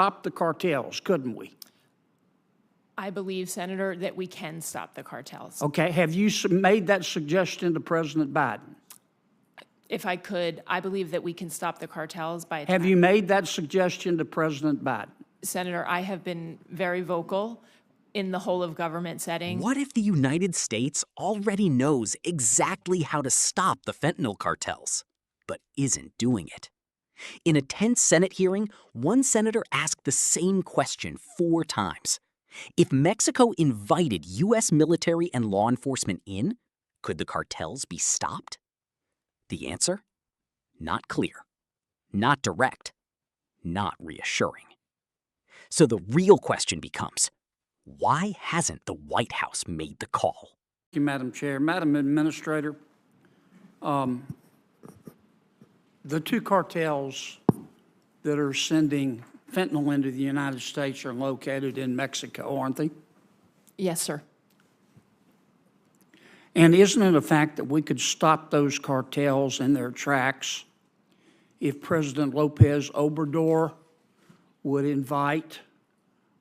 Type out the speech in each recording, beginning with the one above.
stop the cartels, couldn't we? I believe, Senator, that we can stop the cartels. Okay, have you made that suggestion to President Biden? If I could, I believe that we can stop the cartels by... Have you made that suggestion to President Biden? Senator, I have been very vocal in the whole of government setting. What if the United States already knows exactly how to stop the fentanyl cartels, but isn't doing it? In a tense Senate hearing, one senator asked the same question 4 times. If Mexico invited U.S. military and law enforcement in, could the cartels be stopped? The answer? Not clear, not direct, not reassuring. So the real question becomes, why hasn't the White House made the call? Thank you, Madam Chair. Madam Administrator, the 2 cartels that are sending fentanyl into the United States are located in Mexico, aren't they? Yes, sir. And isn't it a fact that we could stop those cartels in their tracks if President Lopez Obrador would invite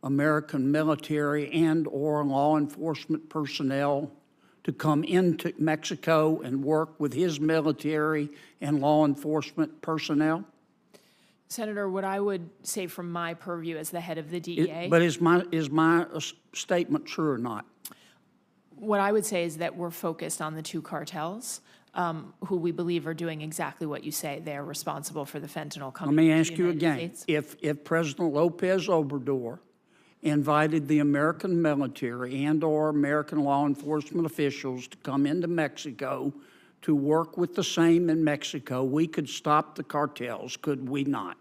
American military and/or law enforcement personnel to come into Mexico and work with his military and law enforcement personnel? Senator, what I would say from my purview as the head of the DEA... But is my statement true or not? What I would say is that we're focused on the 2 cartels, who we believe are doing exactly what you say. They are responsible for the fentanyl coming Let me into ask the you United again. States. If President Lopez Obrador invited the American military and/or American law enforcement officials to come into Mexico to work with the same in Mexico, we could stop the cartels, could we not?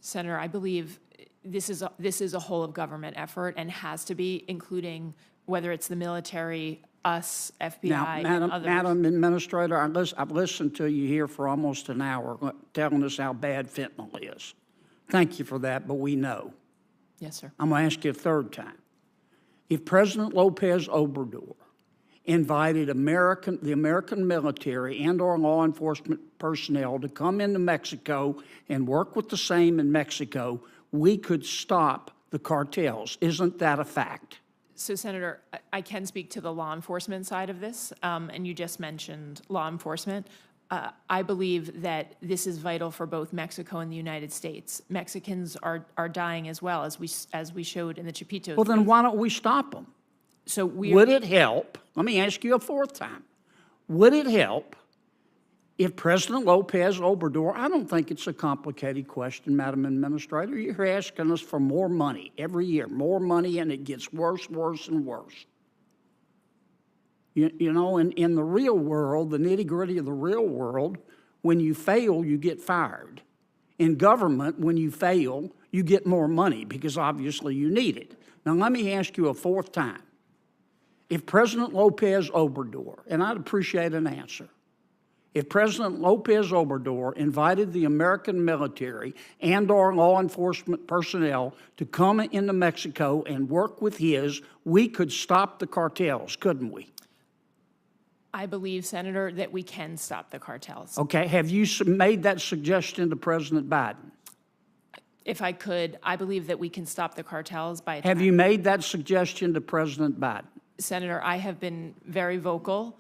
Senator, I believe this is a whole of government effort and has to be, including whether it's the military, us, FBI, Now, and others. Madam Administrator, I've listened to you here for almost an hour telling us how bad fentanyl is. Thank you for that, but we know. Yes, sir. I'm going to ask you a 3rd time. If President Lopez Obrador invited the American military and/or law enforcement personnel to come into Mexico and work with the same in Mexico, we could stop the cartels. Isn't that a fact? So, Senator, I can speak to the law enforcement side of this, and you just mentioned law enforcement. I believe that this is vital for both Mexico and the United States. Mexicans are dying as well, as we showed in the Chapitos. Well, then why don't we stop them? So would it help? Let me ask you a 4th time. Would it help if President Lopez Obrador, I don't think it's a complicated question, Madam Administrator. You're asking us for more money every year, more money, and it gets worse, worse, and worse. You know, in the real world, the nitty-gritty of the real world, when you fail, you get fired. In government, when you fail, you get more money because obviously you need it. Now, let me ask you a 4th time. If President Lopez Obrador, and I'd appreciate an answer, if President Lopez Obrador invited the American military and/or law enforcement personnel to come into Mexico and work with his, we could stop the cartels, couldn't we? I believe, Senator, that we can stop the cartels. Okay, have you made that suggestion to President Biden? If I could, I believe that we can stop the cartels by... Have you made that suggestion to President Biden? Senator, I have been very vocal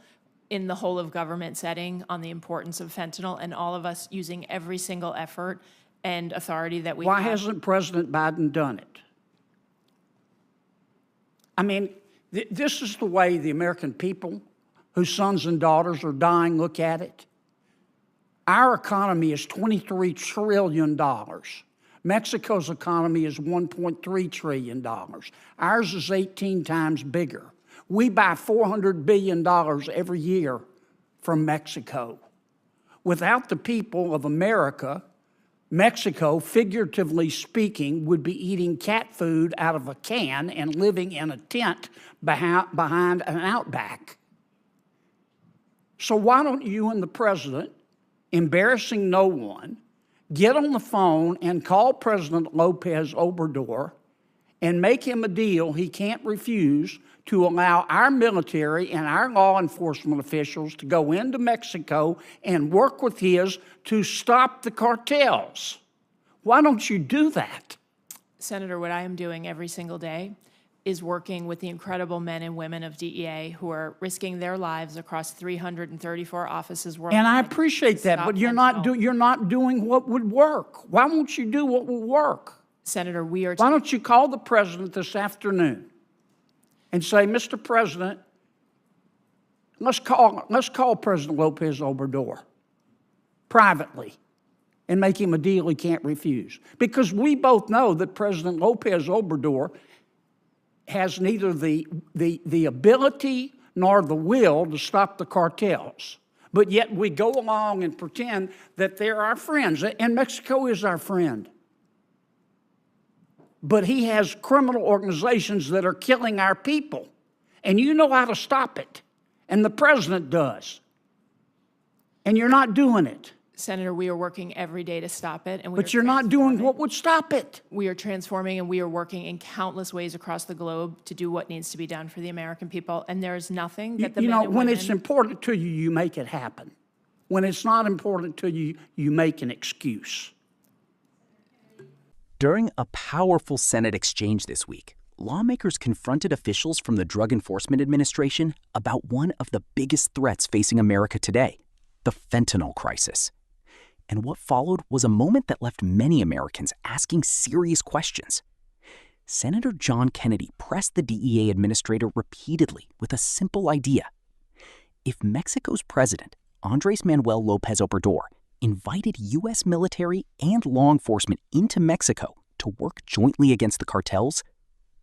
in the whole of government setting on the importance of fentanyl, and all of us using every single effort and authority that we have. Why hasn't President Biden done it? I mean, this is the way the American people, whose sons and daughters are dying, look at it. Our economy is $23 trillion. Mexico's economy is $1.3 trillion. Ours is 18 times bigger. We buy $400 billion every year from Mexico. Without the people of America, Mexico, figuratively speaking, would be eating cat food out of a can and living in a tent behind an outback. So why don't you and the president, embarrassing no one, get on the phone and call President Lopez Obrador and make him a deal he can't refuse to allow our military and our law enforcement officials to go into Mexico and work with his to stop the cartels? Why don't you do that? Senator, what I am doing every single day is working with the incredible men and women of DEA who are risking their lives across 334 offices worldwide. And I appreciate that, but you're not doing what would work. Why won't you do what will work? Senator, we are. Why don't you call the president this afternoon and say, Mr. President, let's call President Lopez Obrador privately and make him a deal he can't refuse. Because we both know that President Lopez Obrador has neither the ability nor the will to stop the cartels. But yet we go along and pretend that they're our friends, and Mexico is our friend. But he has criminal organizations that are killing our people, and you know how to stop it, and the president does. And you're not doing it. Senator, we are working every day to stop it. But you're not doing what would stop it. We are transforming, and we are working in countless ways across the globe to do what needs to be done for the American people. And there is nothing that the men and when women... it's important to you, you make it happen. When it's not important to you, you make an excuse. During a powerful Senate exchange this week, lawmakers confronted officials from the Drug Enforcement Administration about one of the biggest threats facing America today, the fentanyl crisis. And what followed was a moment that left many Americans asking serious questions. Senator John Kennedy pressed the DEA administrator repeatedly with a simple idea. If Mexico's president, Andrés Manuel López Obrador, invited U.S. military and law enforcement into Mexico to work jointly against the cartels,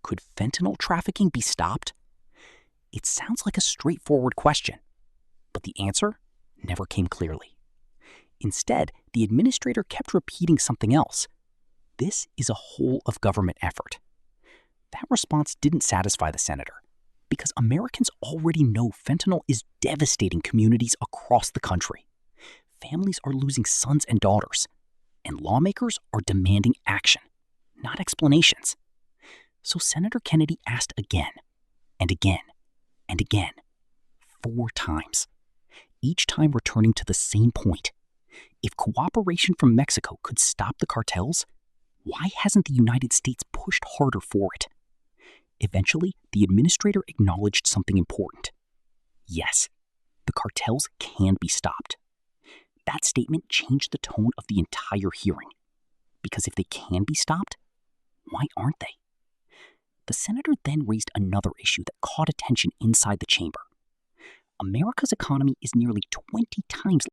could fentanyl trafficking be stopped? It sounds like a straightforward question, but the answer never came clearly. Instead, the administrator kept repeating something else. This is a whole-of-government effort. That response didn't satisfy the senator, because Americans already know fentanyl is devastating communities across the country. Families are losing sons and daughters, and lawmakers are demanding action, not explanations. So Senator Kennedy asked again, and again, and again, 4 times, each time returning to the same point. If cooperation from Mexico could stop the cartels, why hasn't the United States pushed harder for it? Eventually, the administrator acknowledged something important. Yes, the cartels can be stopped. That statement changed the tone of the entire hearing. Because if they can be stopped, why aren't they? The senator then raised another issue that caught attention inside the chamber. America's economy is nearly 20 times